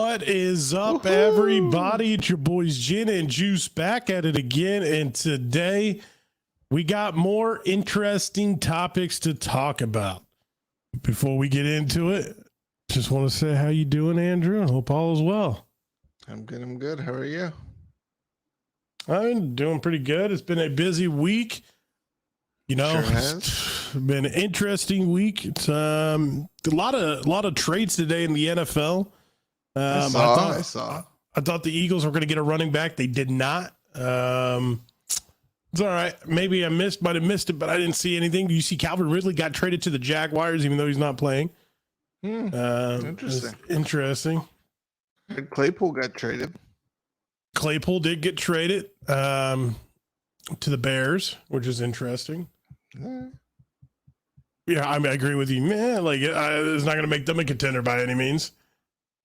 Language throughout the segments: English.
What is up, everybody? It's your boys Gin and Juice back at it again. And today we got more interesting topics to talk about. Before we get into it, just want to say how you doing, Andrew? I hope all is well. I'm good. How are you? I'm doing pretty good. It's been a busy week. You know, Sure it's been an interesting week. It's a lot of trades today in the NFL. I saw. I thought the Eagles were going to get a running back. They did not. It's all right. Maybe might have missed it, but I didn't see anything. You see Calvin Ridley got traded to the Jaguars, even though he's not playing. Interesting. Claypool got traded. Claypool did get traded to the Bears, which is interesting. Yeah, I mean, I agree with you, man. Like, it's not going to make them a contender by any means.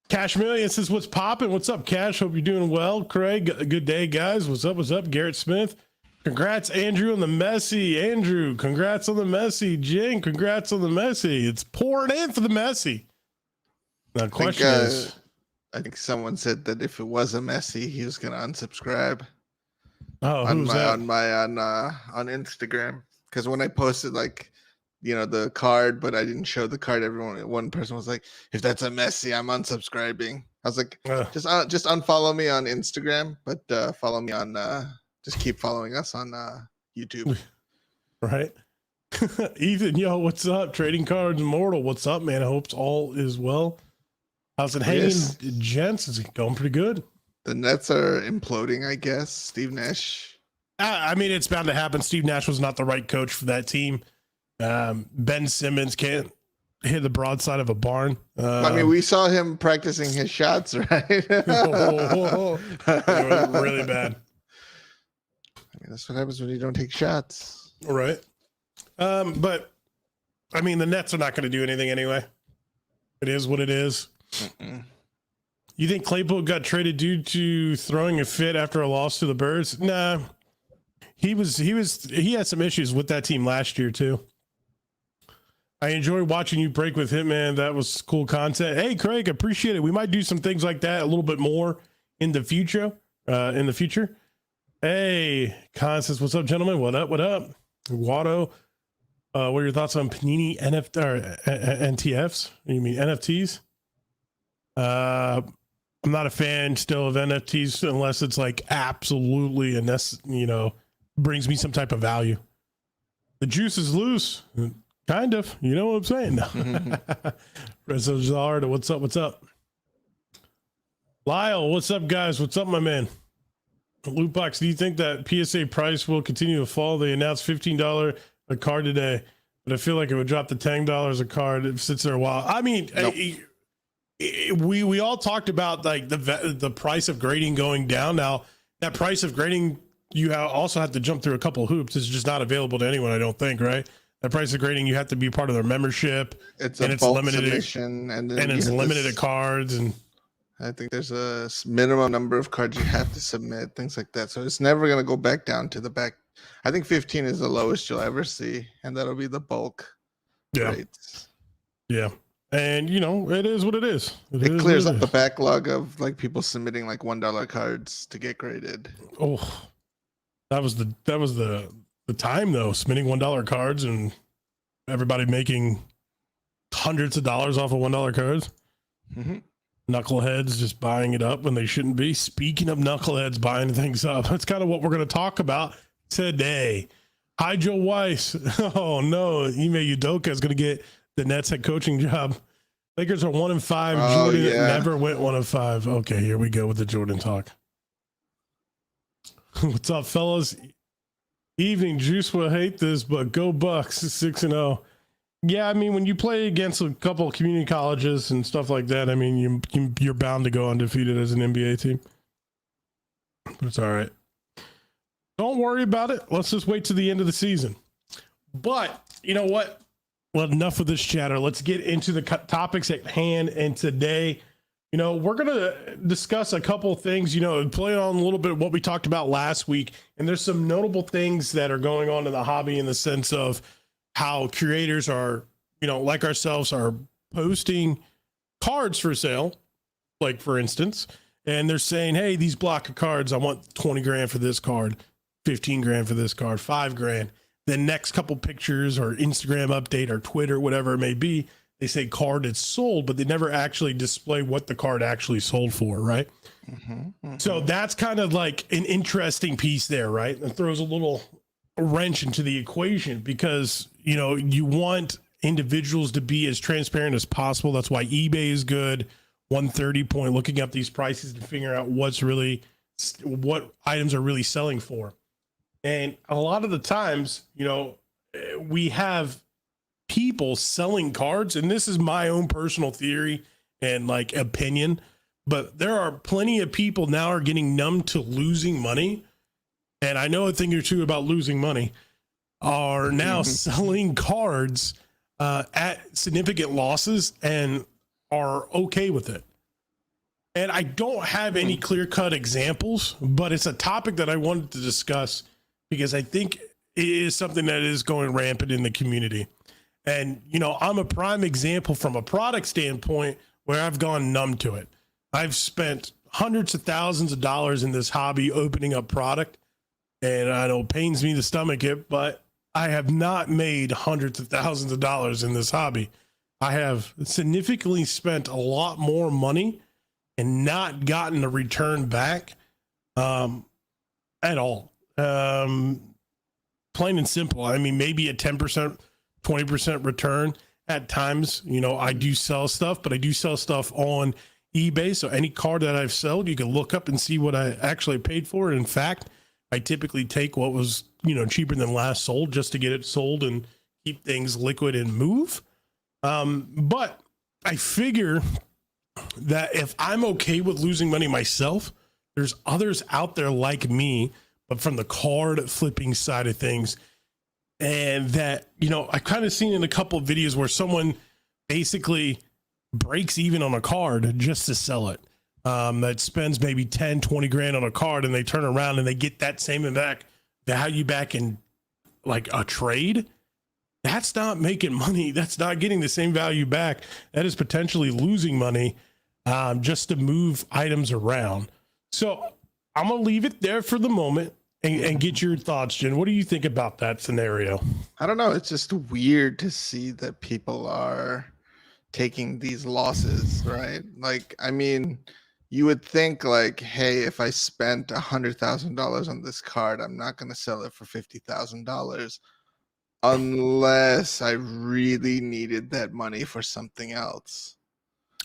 Cash Million says, "What's popping? What's up, Cash? Hope you're doing well." Craig, good day, guys. What's up? What's up? Garrett Smith, congrats, Andrew, on the Messi. Andrew, congrats on the Messi. Jing, congrats on the Messi. It's pouring in for the Messi. The question is, I think someone said that if it was a Messi, he was going to unsubscribe. Oh, on who's that? On Instagram, because when I posted the card, but I didn't show the card, one person was like, "If that's a Messi, I'm unsubscribing." I was like, just unfollow me on Instagram, but follow me on just keep following us on YouTube. Right. Ethan, yo, what's up? Trading Cards Immortal, what's up, man? I hope all is well. How's it hanging, gents? Is it going pretty good? The Nets are imploding, I guess. Steve Nash. I mean, it's bound to happen. Steve Nash was not the right coach for that team. Ben Simmons can't hit the broadside of a barn. I mean, we saw him practicing his shots, right? Really bad. I mean, that's what happens when you don't take shots. Right. But I mean, the Nets are not going to do anything anyway. It is what it is. You think Claypool got traded due to throwing a fit after a loss to the Birds? Nah. He had some issues with that team last year too. I enjoy watching you break with him, man. That was cool content. Hey, Craig, appreciate it. We might do some things like that a little bit more in the future. Hey, Constance, what's up, gentlemen? What up? Watto, what are your thoughts on Panini NTFs? You mean NFTs? I'm not a fan still of NFTs unless it's like absolutely brings me some type of value. The juice is loose. Kind of, you know what I'm saying? Rezo Zard, what's up? Lyle, what's up, guys? What's up, my man? Lootbox, do you think that PSA price will continue to fall? They announced $15 a card today, but I feel like it would drop to $10 a card if it sits there a while. I mean, nope. We all talked about like the price of grading going down. Now, that price of grading, you also have to jump through a couple of hoops. It's just not available to anyone, I don't think, right? The price of grading, you have to be part of their membership. It's limited submission, and it's limited to cards. And I think there's a minimum number of cards you have to submit, things like that. So it's never going to go back down to the back. I think 15 is the lowest you'll ever see, and that'll be the bulk rates. Yeah. And it is what it is. It clears up the backlog of like people submitting like $1 cards to get graded. Oh, that was the time though, submitting $1 cards and everybody making hundreds of dollars off of $1 cards. Mm-hmm. Knuckleheads just buying it up when they shouldn't be. Speaking of knuckleheads buying things up, that's kind of what we're going to talk about today. Hi, Joe Weiss. Oh no, Ime Udoka is going to get the Nets head coaching job. Lakers are 1-5. Jordan never went 1-5. Okay, here we go with the Jordan talk. What's up, fellas? Evening. Juice will hate this, but go Bucks. 6-0. Yeah, I mean, when you play against a couple of community colleges and stuff like that, I mean, you're bound to go undefeated as an NBA team. But it's all right. Don't worry about it. Let's just wait to the end of the season. But you know what? Well, enough of this chatter. Let's get into the topics at hand. And today, we're going to discuss a couple things, play on a little bit of what we talked about last week. And there's some notable things that are going on in the hobby in the sense of how creators are, like ourselves, are posting cards for sale, like for instance, and they're saying, hey, these block of cards, I want 20 grand for this card, 15 grand for this card, 5 grand. The next couple pictures or Instagram update or Twitter, whatever it may be, they say card is sold, but they never actually display what the card actually sold for, right? So that's kind of like an interesting piece there, right? It throws a little wrench into the equation because, you know, you want individuals to be as transparent as possible. That's why eBay is good. 130 point, looking up these prices to figure out what items are really selling for. And a lot of the times, you know, we have people selling cards, and this is my own personal theory and like opinion, but there are plenty of people now are getting numb to losing money. And I know a thing or two about losing money, are now selling cards at significant losses and are okay with it. And I don't have any clear-cut examples, but it's a topic that I wanted to discuss because I think it is something that is going rampant in the community. And, you know, I'm a prime example from a product standpoint where I've gone numb to it. I've spent hundreds of thousands of dollars in this hobby opening up product. And I know it pains me to stomach it, but I have not made hundreds of thousands of dollars in this hobby. I have significantly spent a lot more money and not gotten a return back at all. Plain and simple. I mean, maybe a 10%, 20% return at times. You know, I do sell stuff, but I do sell stuff on eBay. So any card that I've sold, you can look up and see what I actually paid for. In fact, I typically take what was, you know, cheaper than last sold just to get it sold and keep things liquid and move. But I figure that if I'm okay with losing money myself, there's others out there like me, but from the card flipping side of things. And that, you know, I've kind of seen in a couple of videos where someone basically breaks even on a card just to sell it. That spends maybe 10, 20 grand on a card, and they turn around and they get that same value back in like a trade. That's not making money. That's not getting the same value back. That is potentially losing money just to move items around. So I'm going to leave it there for the moment and get your thoughts, Jen. What do you think about that scenario? I don't know. It's just weird to see that people are taking these losses, right? Like, I mean, you would think like, hey, if I spent $100,000 on this card, I'm not going to sell it for $50,000 unless I really needed that money for something else.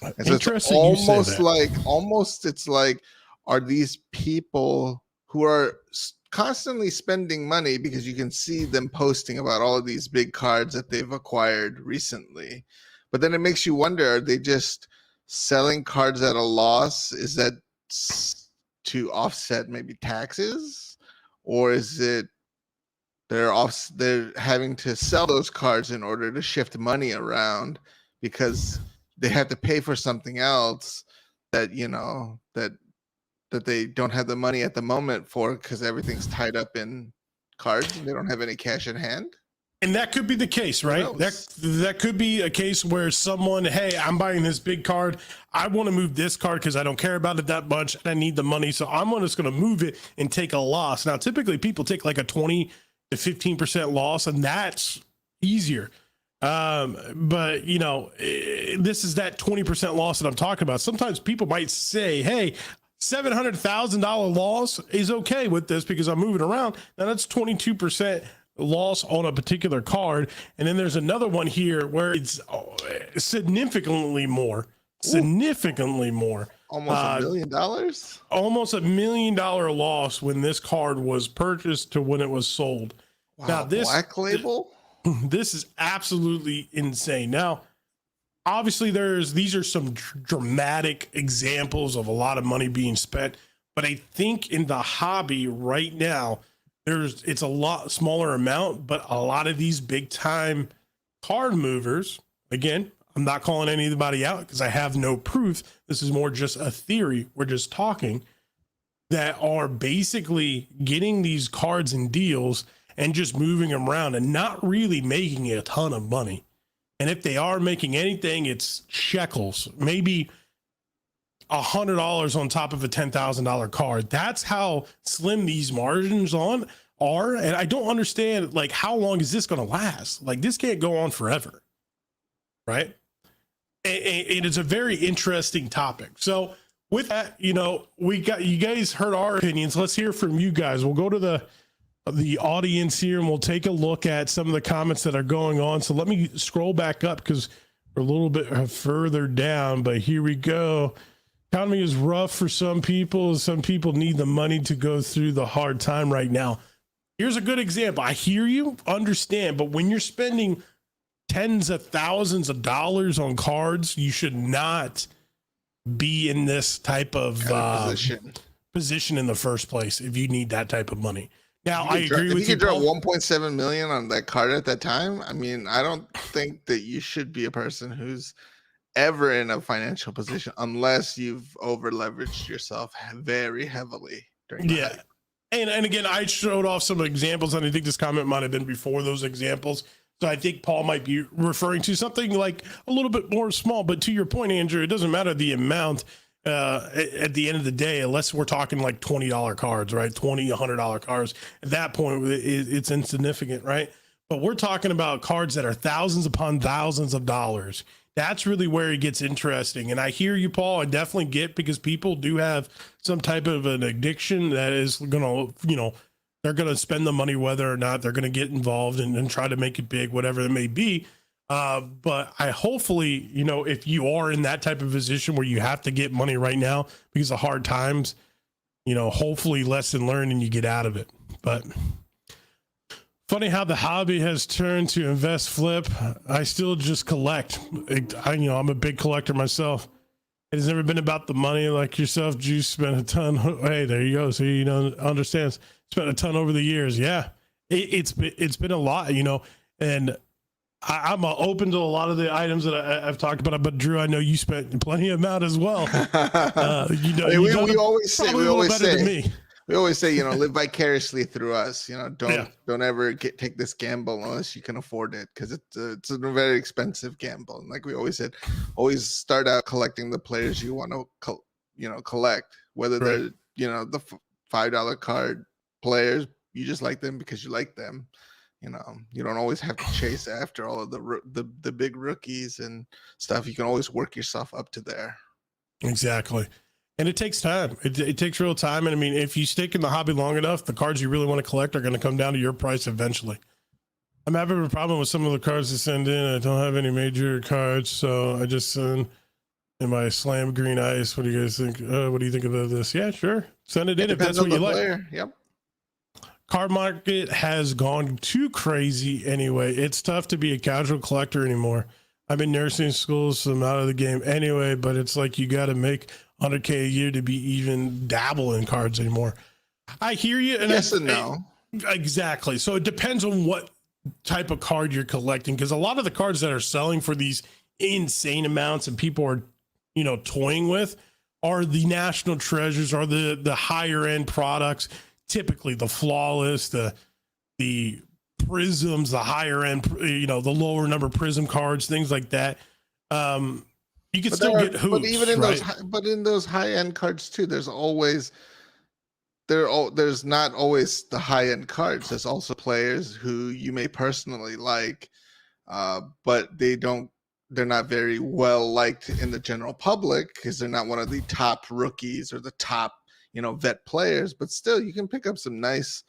And so it's almost it's like, are these people who are constantly spending money because you can see them posting about all of these big cards that they've acquired recently, but then it makes you wonder, are they just selling cards at a loss? Is that to offset maybe taxes, or is it they're having to sell those cards in order to shift money around because they have to pay for something else that, you know, that they don't have the money at the moment for because everything's tied up in cards and they don't have any cash in hand? And that could be the case, right? That could be a case where someone, hey, I'm buying this big card. I want to move this card because I don't care about it that much and I need the money. So I'm just going to move it and take a loss. Now, typically people take like a 20 to 15% loss, and that's easier. But you know, this is that 20% loss that I'm talking about. Sometimes people might say, hey, $700,000 loss is okay with this because I'm moving around. Now that's 22% loss on a particular card. And then there's another one here where it's significantly more. Almost $1 million? Almost $1 million loss when this card was purchased to when it was sold. Wow, now this Black Label? This is absolutely insane. Now, obviously these are some dramatic examples of a lot of money being spent, but I think in the hobby right now, it's a lot smaller amount, but a lot of these big time card movers, again, I'm not calling anybody out because I have no proof. This is more just a theory. We're just talking, that are basically getting these cards and deals and just moving them around and not really making a ton of money. And if they are making anything, it's shekels, maybe $100 on top of a $10,000 card. That's how slim these margins are. And I don't understand, like, how long is this going to last? Like, this can't go on forever. Right. And it's a very interesting topic. So with that, you got, you guys heard our opinions. Let's hear from you guys. We'll go to the audience here and we'll take a look at some of the comments that are going on. So let me scroll back up because we're a little bit further down, but here we go. Economy is rough for some people. Some people need the money to go through the hard time right now. Here's a good example. I hear you, understand, but when you're spending tens of thousands of dollars on cards, you should not be in this type of position in the first place if you need that type of money. Now, I agree with you. If you could drop 1.7 million on that card at that time, I mean, I don't think that you should be a person who's ever in a financial position unless you've over leveraged yourself very heavily during the hype. And again, I showed off some examples, and I think this comment might have been before those examples. So I think Paul might be referring to something like a little bit more small. But to your point, Andrew, it doesn't matter the amount at the end of the day, unless we're talking like $20 cards, right? $20, $100 cards. At that point, it's insignificant, right? But we're talking about cards that are thousands upon thousands of dollars. That's really where it gets interesting. And I hear you, Paul. I definitely get, because people do have some type of an addiction that is going to, they're going to spend the money whether or not they're going to get involved and try to make it big, whatever it may be. But I hopefully, if you are in that type of position where you have to get money right now because of hard times, hopefully lesson learned and you get out of it. But funny how the hobby has turned to invest, flip. I still just collect. I'm a big collector myself. It has never been about the money like yourself. Juice spent a ton. Hey, there you go. So understands. Spent a ton over the years. Yeah, it's been a lot, and I'm open to a lot of the items that I've talked about. But Drew, I know you spent plenty of amount as well. We always say, live vicariously through us. Don't ever take this gamble unless you can afford it, because it's a very expensive gamble. And like we always said, always start out collecting the players you want to collect, whether they're the $5 card players, you just like them because you like them. You don't always have to chase after all of the big rookies and stuff. You can always work yourself up to there. Exactly. And it takes time. It takes real time. And I mean, if you stick in the hobby long enough, the cards you really want to collect are going to come down to your price eventually. I'm having a problem with some of the cards to send in. I don't have any major cards, so I just send in my Slam Green Ice. What do you guys think? What do you think about this? Yeah, sure. Send it in if that's what you like. Yep. Card market has gone too crazy anyway. It's tough to be a casual collector anymore. I've been nursing school, so I'm out of the game anyway, but it's like you got to make 100K a year to be even dabble in cards anymore. I hear you. And yes and no. Exactly. So it depends on what type of card you're collecting, because a lot of the cards that are selling for these insane amounts and people are, toying with are the national treasures, or the higher end products. Typically the flawless, the prisms, the higher end, the lower number prism cards, things like that. You can still get hoops, but even in in those high end cards too, there's not always the high end cards. There's also players who you may personally like, but they're not very well liked in the general public because they're not one of the top rookies or the top vet players, but still you can pick up some nice,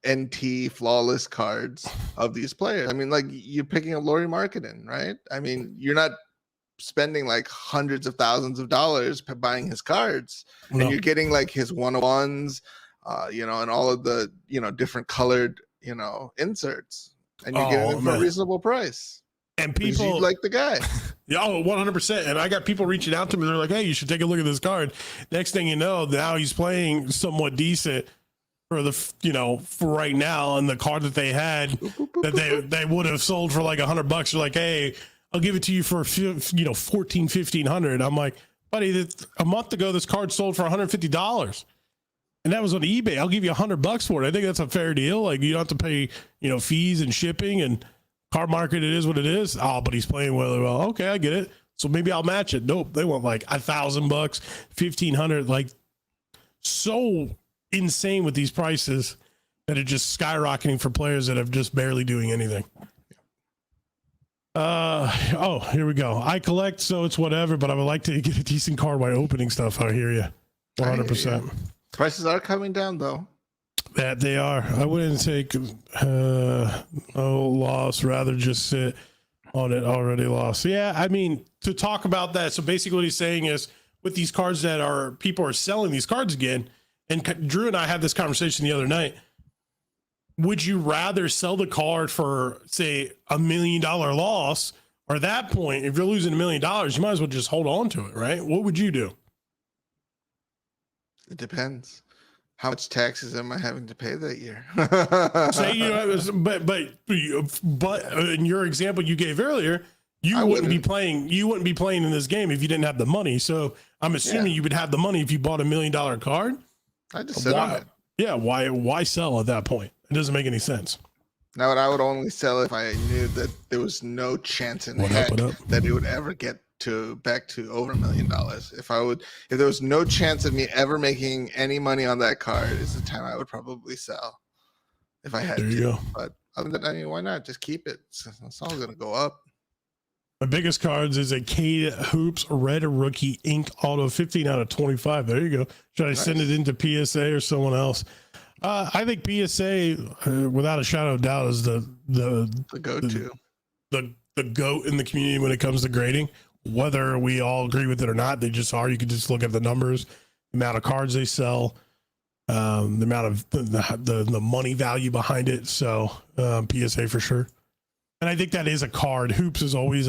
NT flawless cards of these players. I mean, like you're picking up Laurie Marketing, right? I mean, you're not spending like hundreds of thousands of dollars buying his cards, and you're getting like his 101s, and all of the, different colored, inserts, and you're getting them for a reasonable price. And people like the guy. Yeah, 100%. And I got people reaching out to me. They're like, hey, you should take a look at this card. Next thing you know, now he's playing somewhat decent for for right now. And the card that they had that they would have sold for like $100, you're like, hey, I'll give it to you for, $1,400. I'm like, buddy, a month ago, this card sold for $150. And that was on eBay. I'll give you $100 for it. I think that's a fair deal. Like you don't have to pay, fees and shipping, and card market, it is what it is. Oh, but he's playing really well. Okay, I get it. So maybe I'll match it. Nope. They want like $1,000, 1,500, like so insane with these prices that are just skyrocketing for players that have just barely doing anything. Oh, here we go. I collect, so it's whatever, but I would like to get a decent card by opening stuff. I hear you. 100%. Prices are coming down though. That they are. I wouldn't take no loss, rather just sit on it already lost. Yeah, I mean, to talk about that. So basically what he's saying is with these cards that are people are selling these cards again, and Drew and I had this conversation the other night. Would you rather sell the card for, say, $1 million loss, or at that point, if you're losing $1 million, you might as well just hold on to it, right? What would you do? It depends. How much taxes am I having to pay that year? Say, you know, but in your example you gave earlier, you wouldn't be playing in this game if you didn't have the money. So I'm assuming you would have the money if you bought $1 million card. I just sit on it. Yeah, why sell at that point? It doesn't make any sense. Now, I would only sell if I knew that there was no chance in heck that it would ever get back to over $1 million. If there was no chance of me ever making any money on that card, is the time I would probably sell if I had there to. You go. But other than that, I mean, why not just keep it? It's all going to go up. My biggest cards is a K Hoops Red Rookie Ink Auto 15 out of 25. There you go. Should I send it into PSA or someone else? I think PSA, without a shadow of doubt, is the go-to, the GOAT in the community when it comes to grading. Whether we all agree with it or not, they just are. You can just look at the numbers, the amount of cards they sell, the amount of the money value behind it. So PSA for sure. And I think that is a card. Hoops is always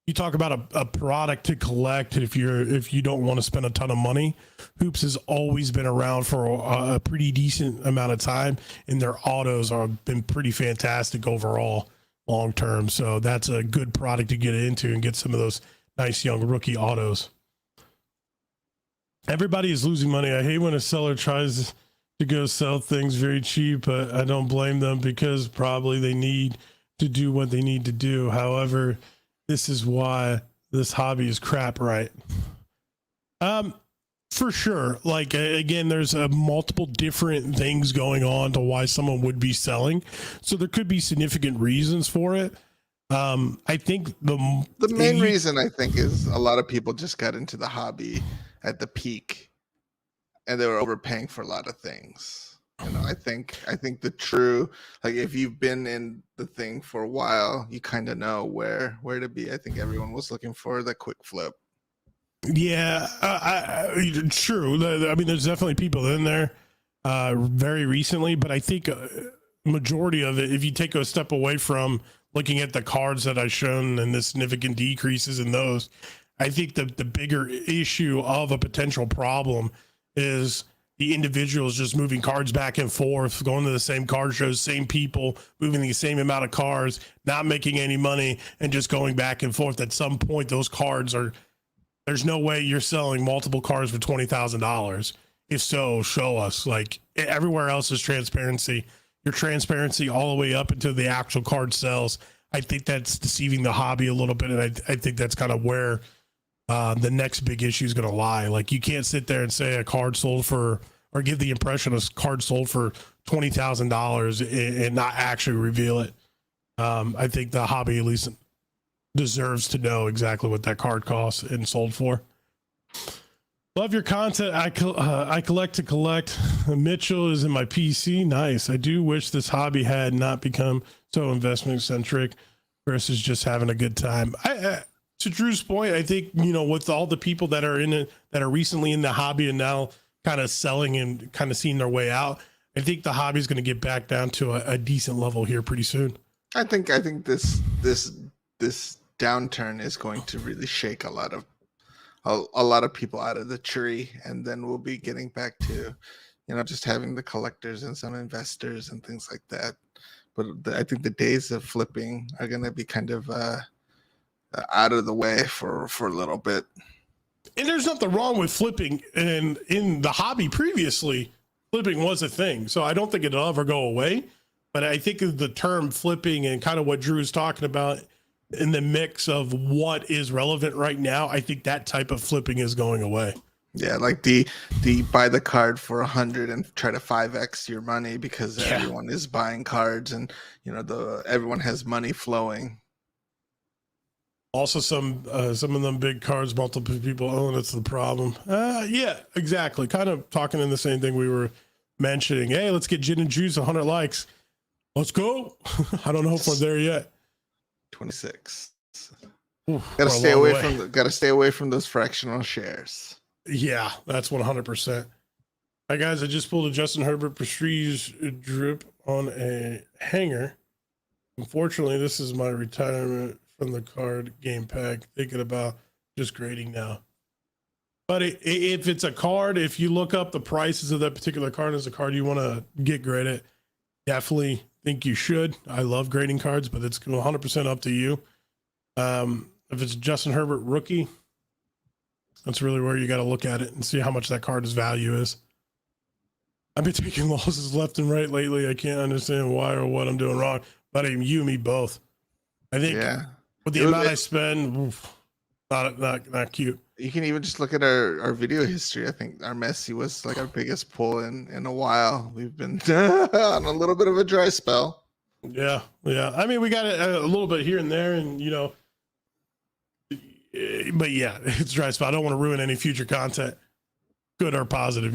you talk about a product to collect. If you don't want to spend a ton of money, Hoops has always been around for a pretty decent amount of time, and their autos have been pretty fantastic overall long term. So that's a good product to get into and get some of those nice young rookie autos. Everybody is losing money. I hate when a seller tries to go sell things very cheap, but I don't blame them because probably they need to do what they need to do. However, this is why this hobby is crap, right? For sure. Like, again, there's multiple different things going on to why someone would be selling. So there could be significant reasons for it. I think the main reason I think is a lot of people just got into the hobby at the peak and they were overpaying for a lot of things. You know, I think the true, like, if you've been in the thing for a while, you kind of know where to be. I think everyone was looking for the quick flip. Yeah, true. I mean, there's definitely people in there very recently, but I think majority of it, if you take a step away from looking at the cards that I've shown and the significant decreases in those, I think the bigger issue of a potential problem is the individuals just moving cards back and forth, going to the same card shows, same people, moving the same amount of cards, not making any money, and just going back and forth. At some point, those cards there's no way you're selling multiple cards for $20,000. If so, show us. Like, everywhere else is transparency. Your transparency all the way up into the actual card sales. I think that's deceiving the hobby a little bit. And I think that's kind of where the next big issue is going to lie. Like, you can't sit there and say a card sold for, or give the impression a card sold for $20,000 and not actually reveal it. I think the hobby at least deserves to know exactly what that card costs and sold for. Love your content. I collect to collect. Mitchell is in my PC. Nice. I do wish this hobby had not become so investment centric versus just having a good time. To Drew's point, I think, you know, with all the people that are in it, that are recently in the hobby and now kind of selling and kind of seeing their way out, I think the hobby is going to get back down to a decent level here pretty soon. I think this downturn is going to really shake a lot of people out of the tree, and then we'll be getting back to, you know, just having the collectors and some investors and things like that. But I think the days of flipping are going to be kind of out of the way for a little bit. And there's nothing wrong with flipping, and in the hobby previously, flipping was a thing. So I don't think it'll ever go away. But I think the term flipping and kind of what Drew is talking about in the mix of what is relevant right now, I think that type of flipping is going away. Yeah, like the buy the card for 100 and try to 5x your money because everyone is buying cards, and everyone has money flowing. Also, some of them big cards, multiple people own. It's the problem. Yeah, exactly. Kind of talking in the same thing we were mentioning. Hey, let's get Gin and Juice 100 likes. Let's go. I don't know if we're there yet. 26. Oof, gotta stay away from those fractional shares. Yeah, that's 100%. Hi guys, I just pulled a Justin Herbert Prestige drip on a hanger. Unfortunately, this is my retirement from the card game pack. Thinking about just grading now. But if it's a card, if you look up the prices of that particular card as a card you want to get graded, definitely think you should. I love grading cards, but it's 100% up to you. If it's Justin Herbert rookie, that's really where you got to look at it and see how much that card's value is. I've been taking losses left and right lately. I can't understand why or what I'm doing wrong, but you and me both. I think with the amount I spend, oof, not cute. You can even just look at our video history. I think our Messi was like our biggest pull in a while. We've been on a little bit of a dry spell. Yeah. I mean, we got a little bit here and there, and but yeah, it's dry spell. I don't want to ruin any future content, good or positive.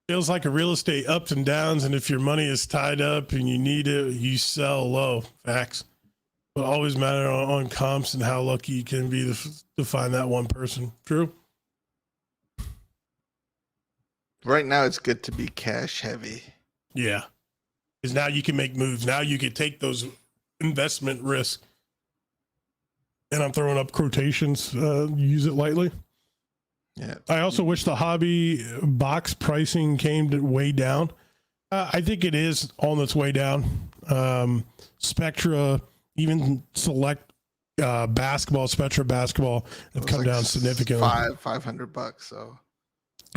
Feels like a real estate ups and downs, and if your money is tied up and you need it, you sell low. Facts. But always matter on comps and how lucky you can be to find that one person. True. Right now, it's good to be cash heavy. Yeah, because now you can make moves. Now you can take those investment risks. And I'm throwing up quotations. Use it lightly. Yeah. I also wish the hobby box pricing came way down. I think it is on its way down. Spectra, even select basketball, Spectra basketball have come down significantly. $500. So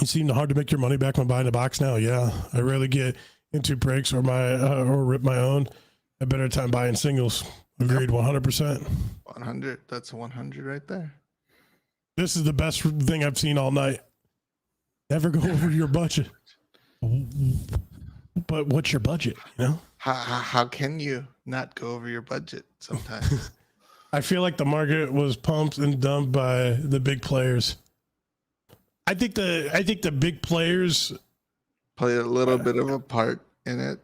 it seemed hard to make your money back when buying a box now. Yeah, I rarely get into breaks or rip my own. A better time buying singles. Agreed, 100%. 100. That's a 100 right there. This is the best thing I've seen all night. Never go over your budget. But what's your budget? How can you not go over your budget sometimes? I feel like the market was pumped and dumped by the big players. I think the big players played a little bit of a part in it.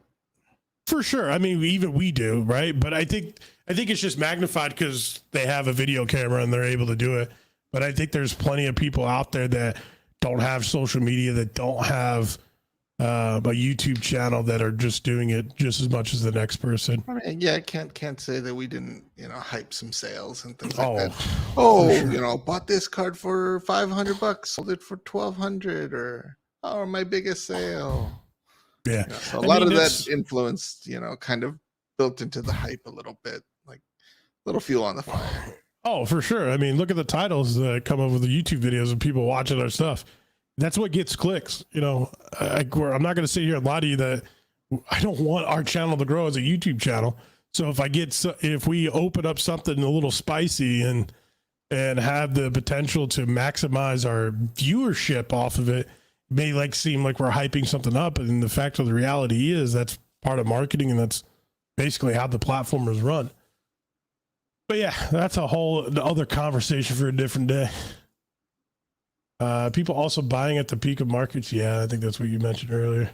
For sure. I mean, even we do, right? But I think it's just magnified because they have a video camera and they're able to do it. But I think there's plenty of people out there that don't have social media, that don't have a YouTube channel, that are just doing it just as much as the next person. I mean, yeah, I can't say that we didn't, hype some sales and things like that. Sure. Bought this card for $500, sold it for $1,200, or my biggest sale. Yeah. So a lot of that influenced, kind of built into the hype a little bit, like a little fuel on the fire. Oh, for sure. I mean, look at the titles that come up with the YouTube videos of people watching our stuff. That's what gets clicks. I'm not going to sit here and lie to you that I don't want our channel to grow as a YouTube channel. So if we open up something a little spicy and have the potential to maximize our viewership off of it, may seem like we're hyping something up, and the fact of the reality is that's part of marketing, and that's basically how the platform is run. But yeah, that's a whole other conversation for a different day. People also buying at the peak of markets. Yeah, I think that's what you mentioned earlier.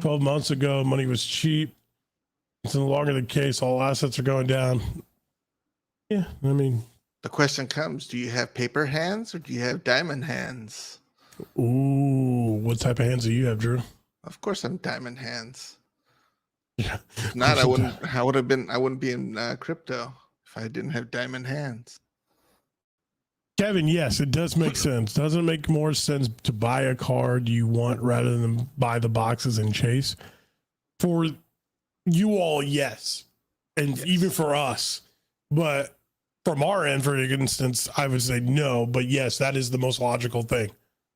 12 months ago, money was cheap. It's no longer the case. All assets are going down. Yeah, I mean, the question comes: do you have paper hands or do you have diamond hands? Ooh, what type of hands do you have, Drew? Of course, I'm diamond hands. Yeah. If not, I wouldn't be in crypto if I didn't have diamond hands. Kevin, yes, it does make sense. Doesn't it make more sense to buy a card you want rather than buy the boxes and chase? For you all, yes. And yes, even for us. But from our end, for instance, I would say no. But yes, that is the most logical thing.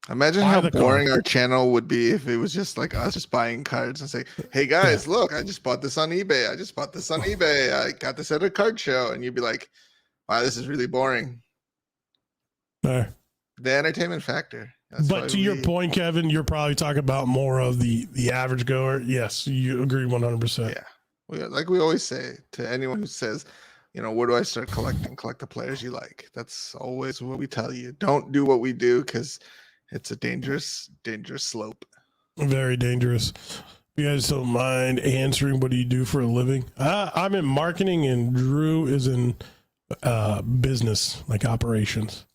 Imagine how boring our channel would be if it was just like us just buying cards and say, hey guys, look, I just bought this on eBay. I just bought this on eBay. I got this at a card show. And you'd be like, wow, this is really boring. The entertainment factor. But to your point, Kevin, you're probably talking about more of the average goer. Yes, you agree 100%. Yeah. Like we always say to anyone who says, where do I start collecting? Collect the players you like. That's always what we tell you. Don't do what we do because it's a dangerous, dangerous slope. Very dangerous. If you guys don't mind answering, what do you do for a living? I'm in marketing and Drew is in business, like operations.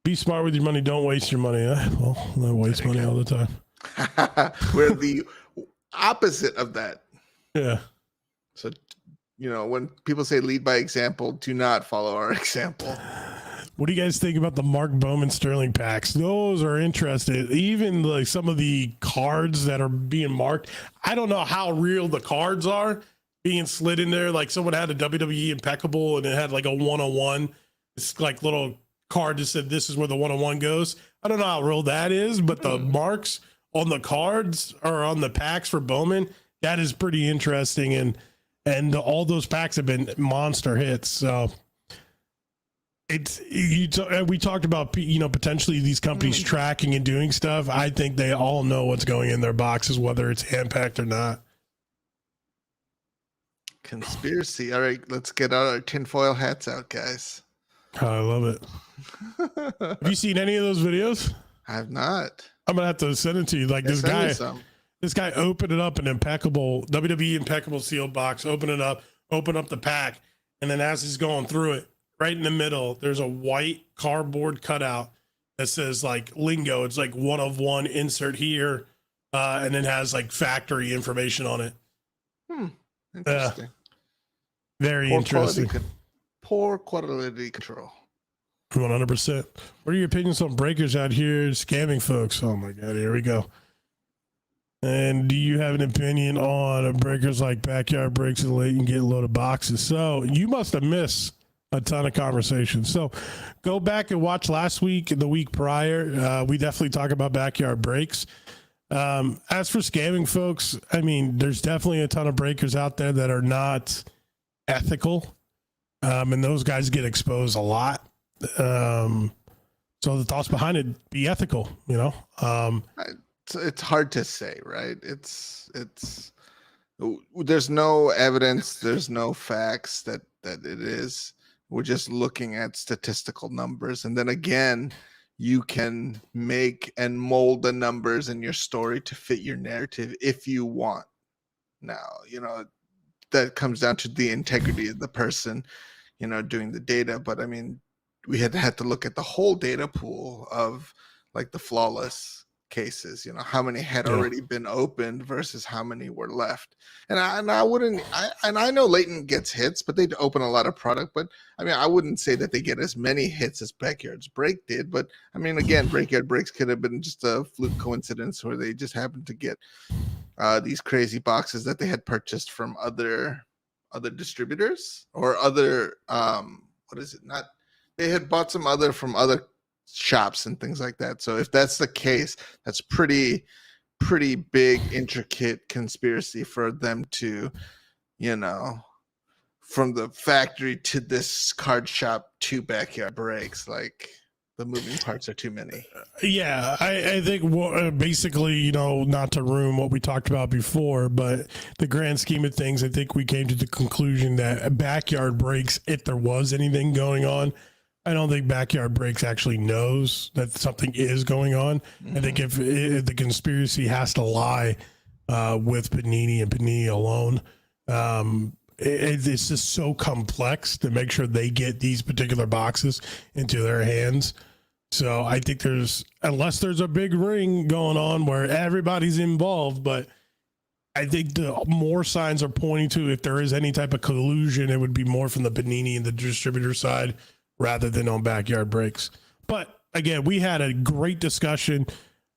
Be smart with your money. Don't waste your money. Well, I waste money all the time. We're the opposite of that. Yeah. So, when people say lead by example, do not follow our example. What do you guys think about the Mark Bowman Sterling packs? Those are interesting. Even like some of the cards that are being marked. I don't know how real the cards are being slid in there. Like someone had a WWE Impeccable and it had like a 101. It's like little card that said this is where the 101 goes. I don't know how real that is, but the marks on the cards or on the packs for Bowman, that is pretty interesting. And all those packs have been monster hits. So we talked about, potentially these companies tracking and doing stuff. I think they all know what's going in their boxes, whether it's hand packed or not. Conspiracy. All right, let's get our tinfoil hats out, guys. I love it. Have you seen any of those videos? I have not. I'm gonna have to send it to you. Like this guy opened it up, an impeccable WWE Impeccable sealed box. Open it up, open up the pack, and then as he's going through it, right in the middle, there's a white cardboard cutout that says like lingo. It's like 1 of 1. Insert here, and then has like factory information on it. Interesting. Very interesting. Poor quality control. 100%. What are your opinions on breakers out here scamming folks? Oh my God, here we go. And do you have an opinion on breakers like Backyard Breaks and late and get a load of boxes? So you must have missed a ton of conversations. So go back and watch last week and the week prior. We definitely talk about Backyard Breaks. As for scamming folks, I mean, there's definitely a ton of breakers out there that are not ethical. And those guys get exposed a lot. So the thoughts behind it, be ethical, it's hard to say, right? There's no evidence. There's no facts that it is. We're just looking at statistical numbers. And then again, you can make and mold the numbers in your story to fit your narrative if you want. Now, that comes down to the integrity of the person, doing the data. But I mean, we had to look at the whole data pool of like the flawless cases, how many had already been opened versus how many were left. And I know Leighton gets hits, but they open a lot of product. But I mean, I wouldn't say that they get as many hits as Backyard's Break did. But I mean, again, Backyard Breaks could have been just a fluke coincidence where they just happened to get these crazy boxes that they had purchased from other distributors or other they had bought some other from other shops and things like that. So if that's the case, that's pretty big, intricate conspiracy for them to, from the factory to this card shop to Backyard Breaks, like the moving parts are too many. Yeah, I think basically, not to ruin what we talked about before, but the grand scheme of things, I think we came to the conclusion that Backyard Breaks, if there was anything going on, I don't think Backyard Breaks actually knows that something is going on. I think if the conspiracy has to lie with Panini and Panini alone, it's just so complex to make sure they get these particular boxes into their hands. So I think unless there's a big ring going on where everybody's involved, but I think the more signs are pointing to if there is any type of collusion, it would be more from the Panini and the distributor side rather than on Backyard Breaks. But again, we had a great discussion,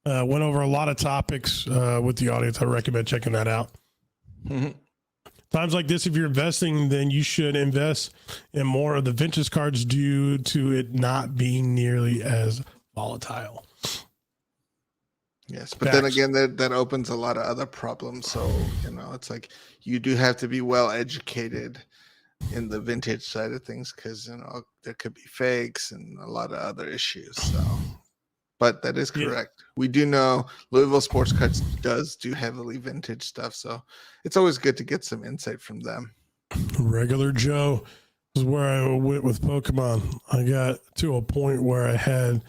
went over a lot of topics with the audience. I recommend checking that out. Mm-hmm. Times like this, if you're investing, then you should invest in more of the vintage cards due to it not being nearly as volatile. Yes, but then again, that opens a lot of other problems. So, it's like you do have to be well educated in the vintage side of things because, there could be fakes and a lot of other issues. So, but that is correct. Yeah. We do know Louisville Sports Cards does do heavily vintage stuff. So it's always good to get some insight from them. Regular Joe is where I went with Pokemon. I got to a point where I had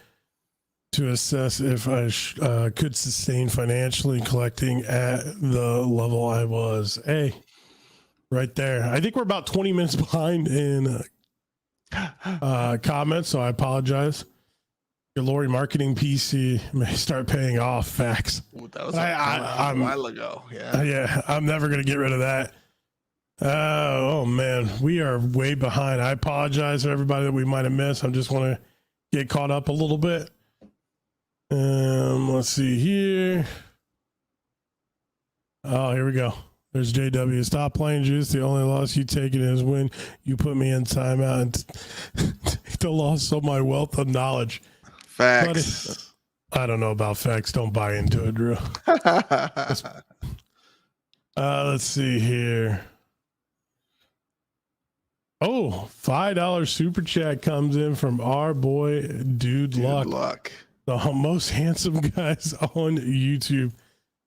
to assess if I could sustain financially collecting at the level I was. Hey, right there. I think we're about 20 minutes behind in comments, so I apologize. Your Lori marketing PC may start paying off. Facts. Ooh, that was a while ago. Yeah. Yeah, I'm never going to get rid of that. Oh, man. We are way behind. I apologize for everybody that we might have missed. I just want to get caught up a little bit. Let's see here. Oh, here we go. There's JW. Stop playing Juice. The only loss you taken is when you put me in timeout and take the loss of my wealth of knowledge. Facts. I don't know about facts. Don't buy into it, Drew. Let's see here. Oh, $5 super chat comes in from our boy, Dude Luck. The most handsome guys on YouTube.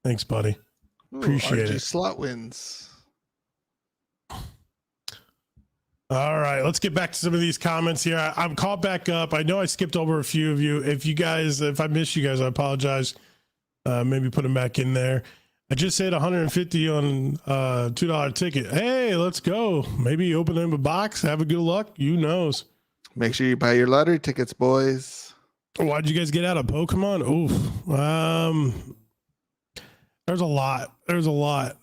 Thanks, buddy. Appreciate it. Slot wins. All right, let's get back to some of these comments here. I'm caught back up. I know I skipped over a few of you. If I missed you guys, I apologize. Maybe put them back in there. I just said 150 on $2 ticket. Hey, let's go. Maybe open them a box. Have a good luck. Who knows? Make sure you buy your lottery tickets, boys. Why'd you guys get out of Pokemon? Oof. There's a lot.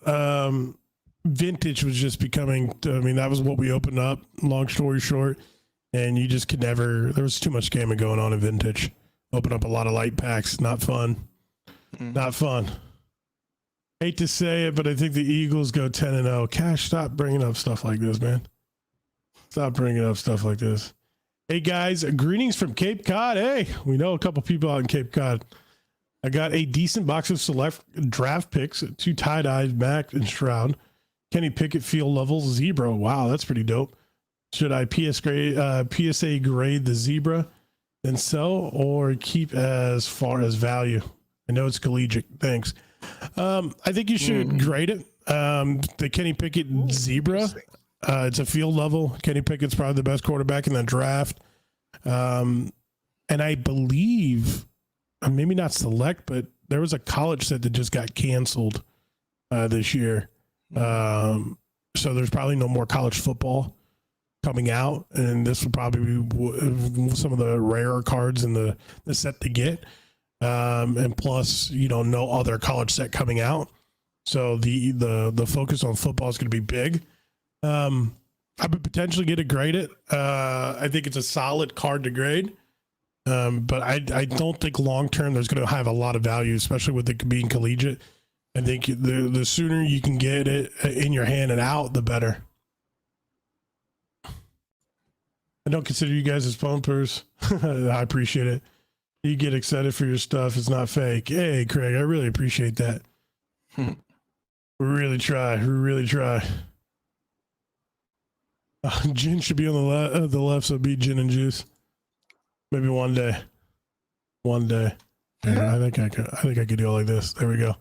Vintage was just becoming, that was what we opened up, long story short, and you just could never, there was too much gaming going on in vintage. Open up a lot of light packs, not fun. Not fun. Hate to say it, but I think the Eagles go 10-0. Cash, stop bringing up stuff like this, man. Stop bringing up stuff like this. Hey guys, greetings from Cape Cod. Hey, we know a couple people out in Cape Cod. I got a decent box of select draft picks, 2 tie-dyed, Mac and Shroud. Kenny Pickett field level Zebra. Wow, that's pretty dope. Should I PSA grade the Zebra, then sell, or keep as far as value? I know it's collegiate. Thanks. I think you should grade it. The Kenny Pickett Zebra. It's a field level. Kenny Pickett's probably the best quarterback in the draft. And I believe, maybe not select, but there was a college set that just got canceled this year. So there's probably no more college football coming out, and this will probably be some of the rarer cards in the set to get. And plus, no other college set coming out. So the focus on football is going to be big. I would potentially get it graded. I think it's a solid card to grade. But I don't think long-term there's going to have a lot of value, especially with it being collegiate. I think the sooner you can get it in your hand and out, the better. I don't consider you guys as pumpers. I appreciate it. You get excited for your stuff. It's not fake. Hey, Craig, I really appreciate that. We really try. Gin should be on the left, so be gin and juice. Maybe one day. Yeah, I think I could do it like this. There we go.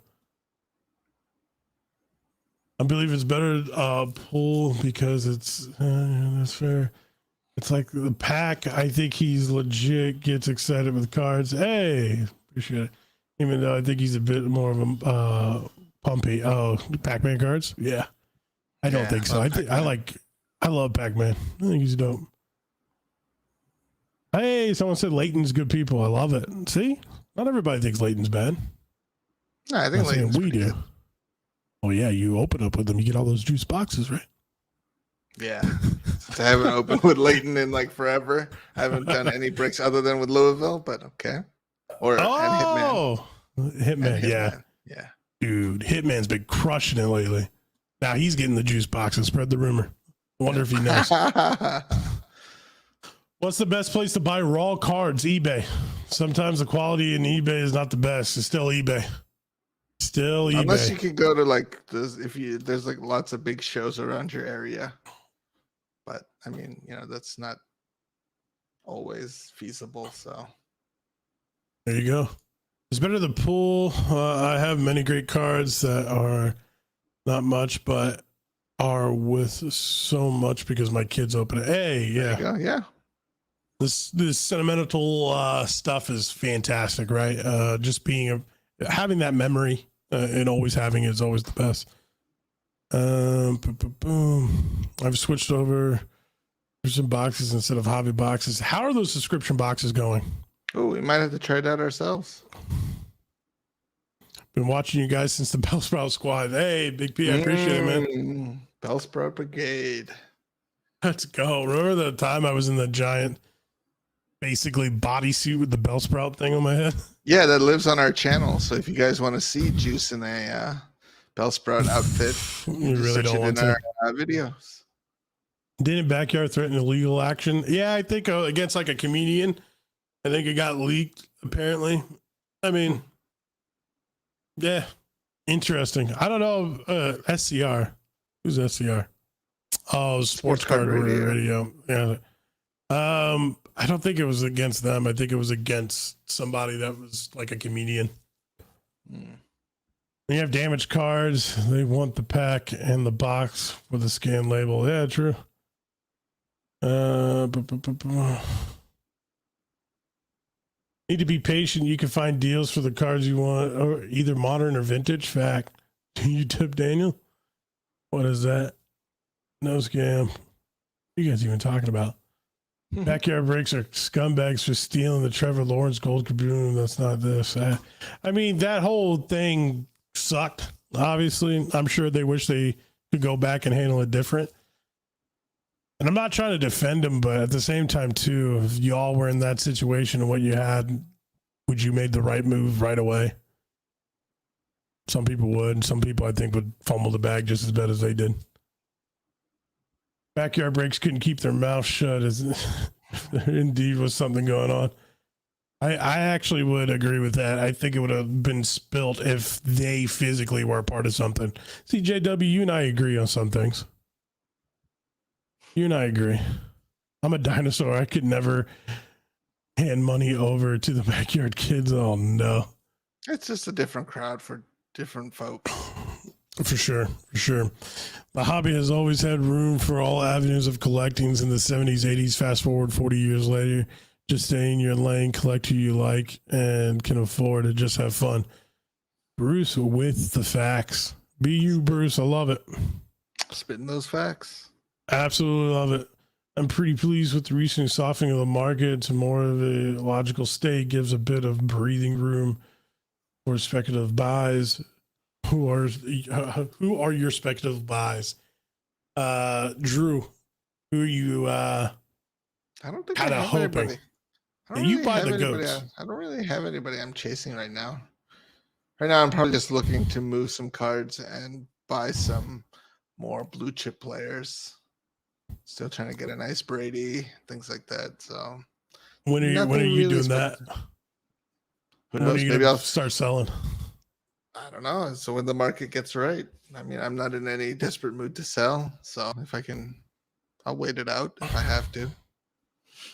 I believe it's better pull because it's that's fair. It's like the pack. I think he's legit gets excited with cards. Hey, appreciate it. Even though I think he's a bit more of a pumpy. Oh, Pac-Man cards? Yeah. I don't think so. I love Pac-Man. I think he's dope. Hey, someone said Leighton's good people. I love it. See? Not everybody thinks Leighton's bad. No, I think Leighton's we do. Good. Oh yeah, you open up with them, you get all those juice boxes, right? Yeah. I haven't opened with Leighton in like forever. I haven't done any breaks other than with Louisville, but okay. And Hitman. Yeah. Dude, Hitman's been crushing it lately. Now he's getting the juice boxes. Spread the rumor. I wonder if he knows. What's the best place to buy raw cards? eBay. Sometimes the quality in eBay is not the best. It's still eBay. Still eBay. Unless you can go to like there's like lots of big shows around your area. But I mean, that's not always feasible. So there you go. It's better to pull. I have many great cards that are not much, but are worth so much because my kids open it. Hey, yeah. Yeah. This sentimental stuff is fantastic, right? Just having that memory and always having it is always the best. Boom. I've switched over to some boxes instead of hobby boxes. How are those subscription boxes going? Oh, we might have to try it out ourselves. Been watching you guys since the Bellsprout Squad. Hey, Big P, I appreciate it, man. Bellsprout Brigade. Let's go. Remember the time I was in the giant, basically bodysuit with the Bellsprout thing on my head? Yeah, that lives on our channel. So if you guys want to see Juice in a Bellsprout outfit, you really don't want to. Our videos. Didn't Backyard threaten illegal action? Yeah, I think against like a comedian. I think it got leaked, apparently. I mean, yeah, interesting. I don't know. SCR. Who's SCR? Oh, Sports Card Radio. Yeah. I don't think it was against them. I think it was against somebody that was like a comedian. You have damaged cards. They want the pack and the box with the scan label. Yeah, true. Need to be patient. You can find deals for the cards you want, or either modern or vintage. Fact. You tip Daniel? What is that? No scam. What are you guys even talking about? Backyard breaks are scumbags for stealing the Trevor Lawrence gold caboom. That's not this. I mean, that whole thing sucked. Obviously, I'm sure they wish they could go back and handle it different. And I'm not trying to defend him, but at the same time, too, if y'all were in that situation and what you had, would you made the right move right away? Some people would. Some people, I think, would fumble the bag just as bad as they did. Backyard breaks couldn't keep their mouth shut as there indeed was something going on. I actually would agree with that. I think it would have been spilt if they physically were a part of something. CJW, you and I agree on some things. You and I agree. I'm a dinosaur. I could never hand money over to the backyard kids. Oh, no. It's just a different crowd for different folks. For sure. For sure. The hobby has always had room for all avenues of collectings in the 70s, 80s. Fast forward 40 years later, just stay in your lane, collect who you like, and can afford to just have fun. Bruce with the facts. Be you, Bruce. I love it. Spitting those facts. Absolutely love it. I'm pretty pleased with the recent softening of the market to more of a logical state. Gives a bit of breathing room for speculative buys. Who are your speculative buys? Drew, who are you I don't think kind of hoping? You buy the goats. I don't really have anybody I'm chasing right now. Right now, I'm probably just looking to move some cards and buy some more blue chip players. Still trying to get a nice Brady, things like that. So when are you really doing that? Who knows? Maybe I'll start selling. I don't know. So when the market gets right, I mean, I'm not in any desperate mood to sell. So if I can, I'll wait it out if I have to.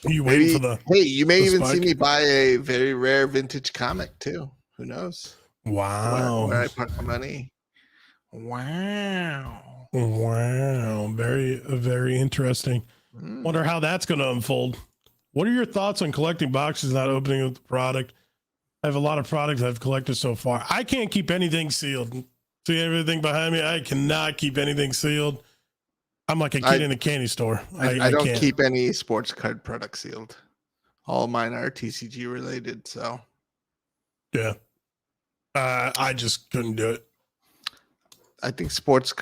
You waiting for the? Hey, you may even see me buy a very rare vintage comic too. Who knows? Wow. Where I put my money. Wow. Very, very interesting. Wonder how that's going to unfold. What are your thoughts on collecting boxes, not opening up the product? I have a lot of products I've collected so far. I can't keep anything sealed. See everything behind me? I cannot keep anything sealed. I'm like a kid in a candy store. I don't keep any sports card products sealed. All mine are TCG related. So, yeah, I just couldn't do it. I think sports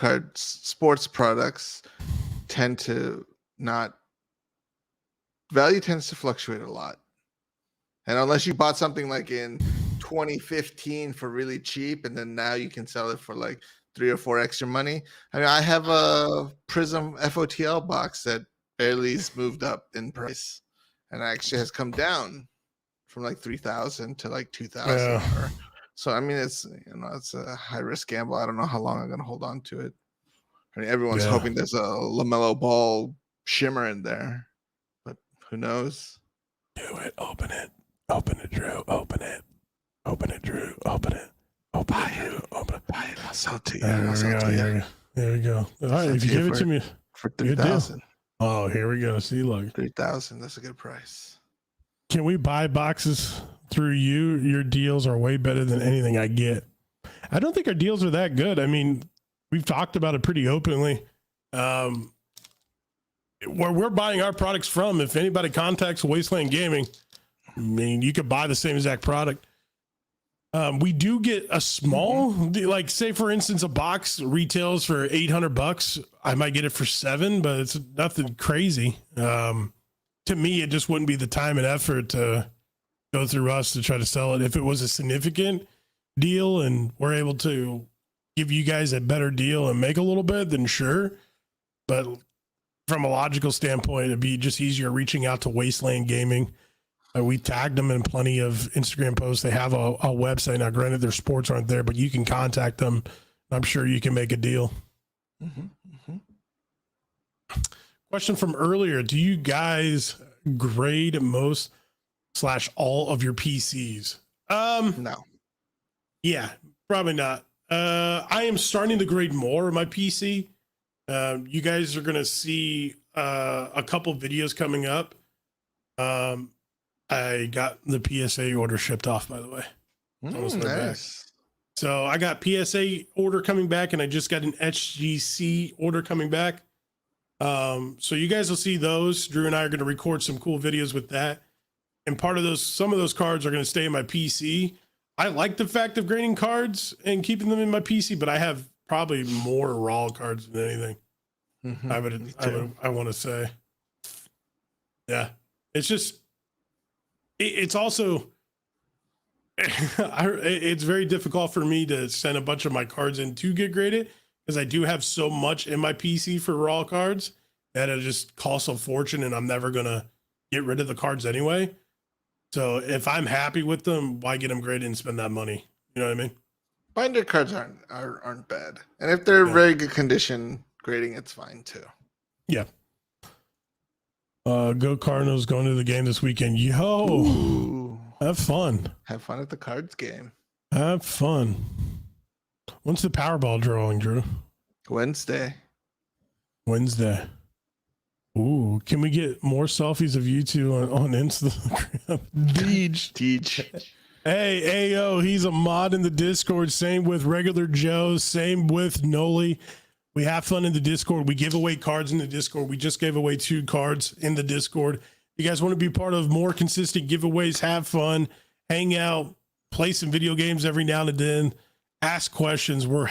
products tend to not. Value tends to fluctuate a lot. And unless you bought something like in 2015 for really cheap, and then now you can sell it for like 3 or 4 extra money. I mean, I have a Prism FOTL box that barely's moved up in price and actually has come down from like 3,000 to like 2,000. Yeah. So I mean, it's it's a high risk gamble. I don't know how long I'm gonna hold on to it. I mean, everyone's hoping there's a LaMelo Ball shimmer in there, but who knows? Do it. Open it. Open it, Drew. Open it. Open it, Drew. Open it. Open it, Drew. Open it. Buy it. I'll sell it to you. There we go. All right, if you give it to me for 3,000. Oh, here we go. See, look, 3,000. That's a good price. Can we buy boxes through you? Your deals are way better than anything I get. I don't think our deals are that good. I mean, we've talked about it pretty openly. Where we're buying our products from, if anybody contacts Wasteland Gaming, I mean, you could buy the same exact product. We do get a small, like say for instance, a box retails for $800. I might get it for $700, but it's nothing crazy. To me, it just wouldn't be the time and effort to go through us to try to sell it. If it was a significant deal and we're able to give you guys a better deal and make a little bit, then sure. But from a logical standpoint, it'd be just easier reaching out to Wasteland Gaming. We tagged them in plenty of Instagram posts. They have a website. Now, granted, their sports aren't there, but you can contact them. I'm sure you can make a deal. Question from earlier. Do you guys grade most / all of your PCs? No. Yeah, probably not. I am starting to grade more of my PC. You guys are going to see a couple videos coming up. I got the PSA order shipped off, by the way. Nice. So I got PSA order coming back, and I just got an HGC order coming back. So you guys will see those. Drew and I are going to record some cool videos with that. And some of those cards are going to stay in my PC. I like the fact of grading cards and keeping them in my PC, but I have probably more raw cards than anything. I want to say, yeah, it's just, it's also, it's very difficult for me to send a bunch of my cards in to get graded because I do have so much in my PC for raw cards that it just costs a fortune, and I'm never going to get rid of the cards anyway. So if I'm happy with them, why get them graded and spend that money? You know what I mean? Binder cards aren't bad. And if they're very good condition, grading it's fine too. Yeah. Go Cardinals, going to the game this weekend. Yo, Ooh. Have fun. Have fun at the cards game. Have fun. When's the Powerball drawing, Drew? Wednesday. Ooh, can we get more selfies of you two on Instagram? Teach. Hey, Ayo, he's a mod in the Discord. Same with regular Joe. Same with Noli. We have fun in the Discord. We give away cards in the Discord. We just gave away 2 cards in the Discord. You guys want to be part of more consistent giveaways, have fun, hang out, play some video games every now and then, ask questions. We're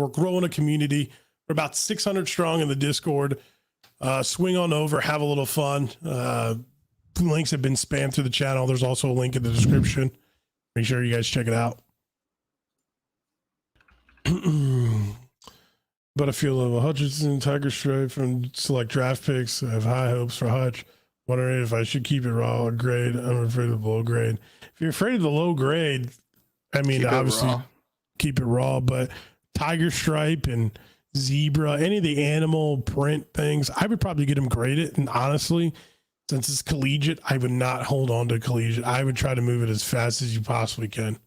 growing a community. We're about 600 strong in the Discord. Swing on over, have a little fun. Links have been spammed through the channel. There's also a link in the description. Make sure you guys check it out. But I feel a Hutchinson, Tiger Stripe from select draft picks. I have high hopes for Hutch. Wondering if I should keep it raw or grade. I'm afraid of the low grade. If you're afraid of the low grade, I mean, obviously keep it raw, but Tiger Stripe and Zebra, any of the animal print things, I would probably get them graded. And honestly, since it's collegiate, I would not hold on to collegiate. I would try to move it as fast as you possibly can.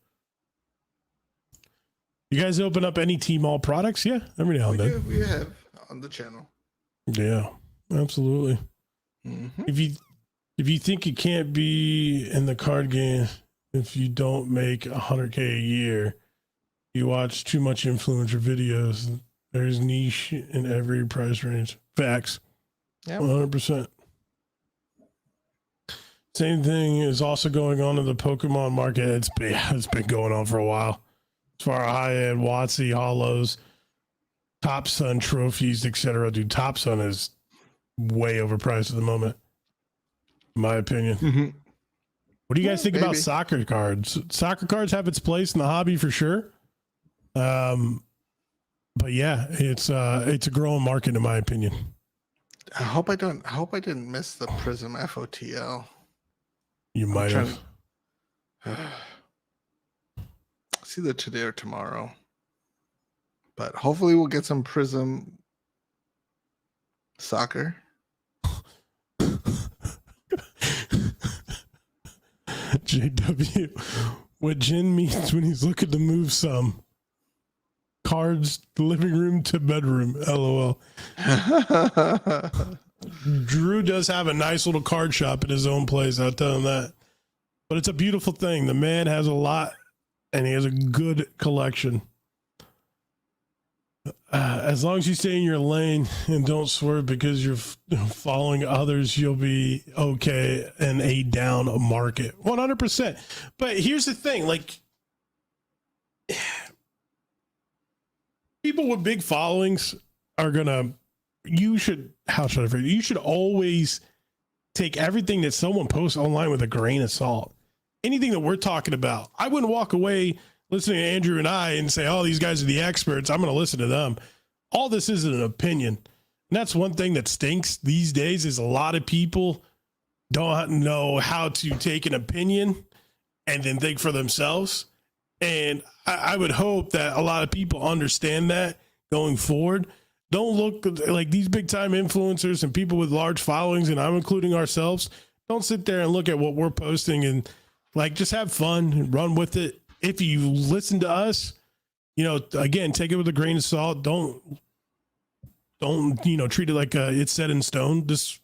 You guys open up any T-Mall products? Yeah, every now and then. We have on the channel. Yeah, absolutely. If you think you can't be in the card game if you don't make $100K a year, you watch too much influencer videos. There's niche in every price range. Facts. Yeah, 100%. Same thing is also going on in the Pokemon market. It's been going on for a while. As far as high-end WotC hollows, Top Sun trophies, etc. Dude, Top Sun is way overpriced at the moment, in my opinion. What do you guys think about soccer cards? Soccer cards have its place in the hobby for sure. But yeah, it's a growing market in my opinion. I hope I didn't miss the Prism FOTL. You might have. It's either today or tomorrow. But hopefully we'll get some Prism soccer. JW, what Jen means when he's looking to move some cards, living room to bedroom. LOL. Drew does have a nice little card shop at his own place. I'll tell him that. But it's a beautiful thing. The man has a lot, and he has a good collection. As long as you stay in your lane and don't swerve because you're following others, you'll be okay in a down market. 100%. But here's the thing, like, people with big followings are gonna, you should always take everything that someone posts online with a grain of salt. Anything that we're talking about, I wouldn't walk away listening to Andrew and I and say, oh, these guys are the experts, I'm going to listen to them. All this is an opinion. And that's one thing that stinks these days is a lot of people don't know how to take an opinion and then think for themselves. And I would hope that a lot of people understand that going forward. Don't look like these big time influencers and people with large followings, and I'm including ourselves. Don't sit there and look at what we're posting and like, just have fun and run with it. If you listen to us, you know, again, take it with a grain of salt. Don't, treat it like it's set in stone. Just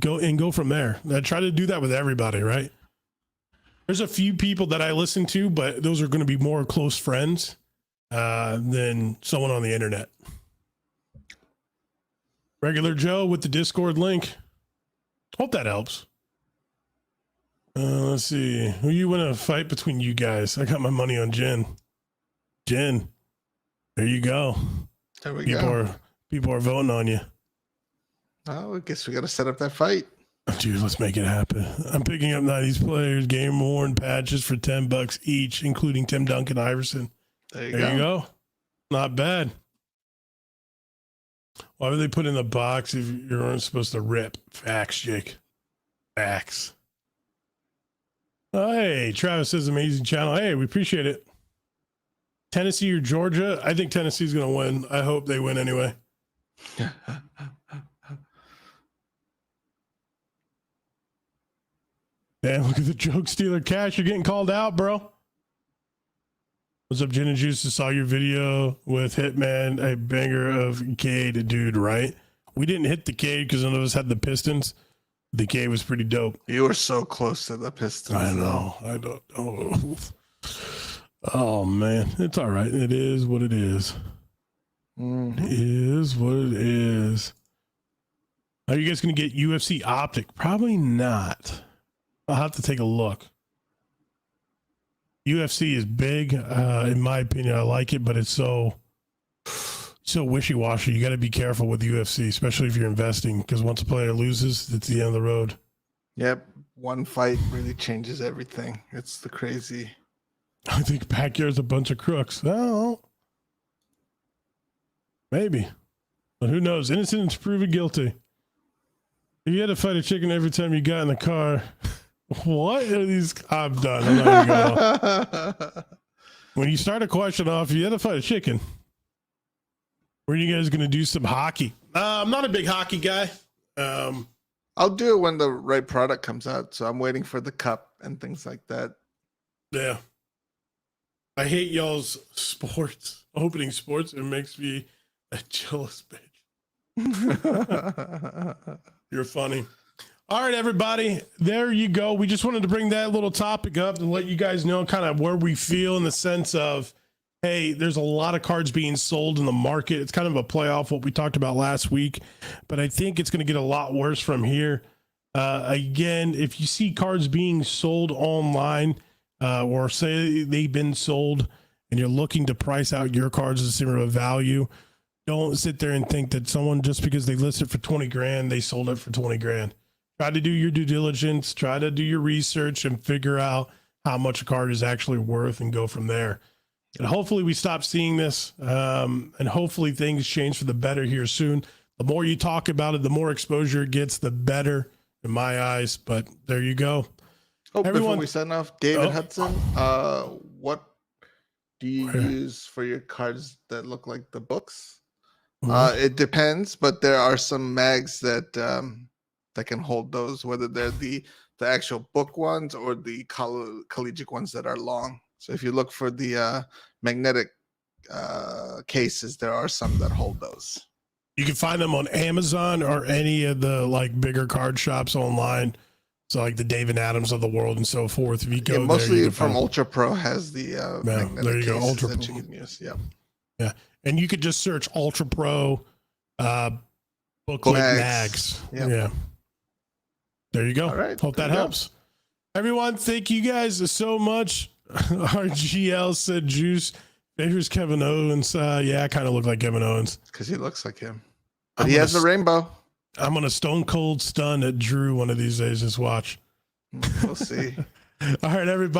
go from there. I try to do that with everybody, right? There's a few people that I listen to, but those are going to be more close friends than someone on the internet. Regular Joe with the Discord link. Hope that helps. Let's see. Who you want to fight between you guys? I got my money on Jen. Jen, there you go. There we go. People are voting on you. Oh, I guess we got to set up that fight. Dude, let's make it happen. I'm picking up 90s players, game worn patches for $10 each, including Tim Duncan Iverson. There you go. Not bad. Why would they put in the box if you weren't supposed to rip? Facts, Jake. Facts. Oh, hey, Travis says amazing channel. Hey, we appreciate it. Tennessee or Georgia? I think Tennessee's going to win. I hope they win anyway. Damn, look at the joke stealer Cash. You're getting called out, bro. What's up, Gin and Juice? I saw your video with Hitman, a banger of Cade, dude, right? We didn't hit the Cade because none of us had the Pistons. The Cade was pretty dope. You were so close to the Pistons. I know. I don't know. Oh, man. It's all right. It is what it is. Mm-hmm. It is what it is. Are you guys going to get UFC Optic? Probably not. I'll have to take a look. UFC is big. In my opinion, I like it, but it's so wishy-washy. You got to be careful with UFC, especially if you're investing, because once a player loses, it's the end of the road. Yep. One fight really changes everything. It's the crazy. I think Pacquiao's a bunch of crooks. Oh, maybe. But who knows? Innocent is proven guilty. If you had to fight a chicken every time you got in the car, what are these? I'm done. I'm not even going. When you start a question off, you had to fight a chicken. Were you guys going to do some hockey? I'm not a big hockey guy. I'll do it when the right product comes out. So I'm waiting for the cup and things like that. Yeah. I hate y'all's opening sports. It makes me a jealous bitch. You're funny. All right, everybody. There you go. We just wanted to bring that little topic up to let you guys know kind of where we feel in the sense of, hey, there's a lot of cards being sold in the market. It's kind of a play off what we talked about last week, but I think it's going to get a lot worse from here. Again, if you see cards being sold online, or say they've been sold and you're looking to price out your cards as a similar value, don't sit there and think that someone, just because they list it for 20 grand, they sold it for 20 grand. Try to do your due diligence, try to do your research and figure out how much a card is actually worth and go from there. And hopefully we stop seeing this, and hopefully things change for the better here soon. The more you talk about it, the more exposure it gets, the better in my eyes. But there you go. Oh, before Everyone- we sign off, David Oh. Hudson, what do you Where? use for your cards that look like the books? Mhm. It depends, but there are some mags that that can hold those, whether they're the actual book ones or the collegiate ones that are long. So if you look for the magnetic cases, there are some that hold those. You can find them on Amazon or any of the like bigger card shops online. So like the David Adams of the world and so forth. If you go Yeah, there, mostly you can from find Ultra Pro has the magnetic there you go, cases Ultra that Pro. you can use. Yep. Yeah, and you could just search Ultra Pro booklet mags. Yep. Yeah. There you go. All right, Hope there that you go. helps. Everyone, thank you guys so much. RGL said Juice favors Kevin Owens. Yeah, I kind of look like Kevin Owens. Because he looks like him. But I'm he gonna has the rainbow. I'm gonna stone cold stun at Drew one of these days. Just watch. We'll see. All right, everybody.